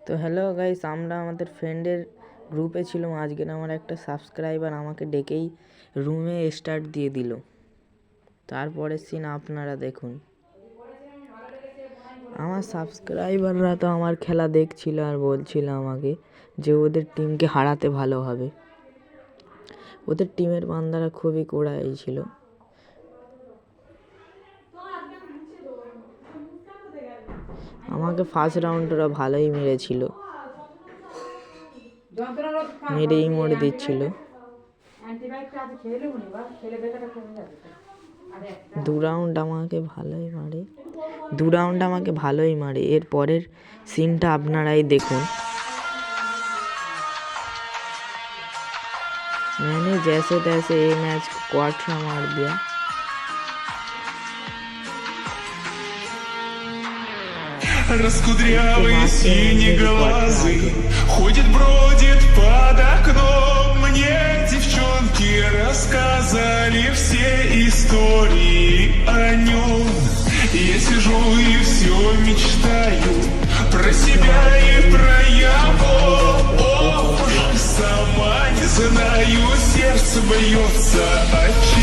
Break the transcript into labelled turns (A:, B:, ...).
A: তো hello guys, আমরা আমাদের ফ্রেন্ডের গ্রুপে ছিলাম। আজকের আমার একটা সাবস্ক্রাইবার আমাকে ডেকেই রুমে স্টার্ট দিয়ে দিল। তারপরের সিন আপনারা দেখুন। আমার সাবস্ক্রাইবাররা তো আমার খেলা দেখছিল আর বলছিল আমাকে যে ওদের টিমকে হারাতে ভালো হবে। ওদের টিমের বান্দারা খুবই কোড়াই ছিল। আমাকে ফার্স্ট রাউন্ড ওরা ভালোই মেরেছিল, মেরেই মরে দিচ্ছিল। দু রাউন্ড আমাকে ভালোই মারে। এর পরের সিনটা আপনারাই দেখুন। मैंने जैसे तैसे ये मैच क्वार्टर मार दिया।
B: Раскудрявый синеглазый ходит, бродит под окном. Мне девчонки рассказали все истории о нем. Я сижу и все мечтаю про себя и про его. Ох, уж сама не знаю, сердце бьется отчаянно.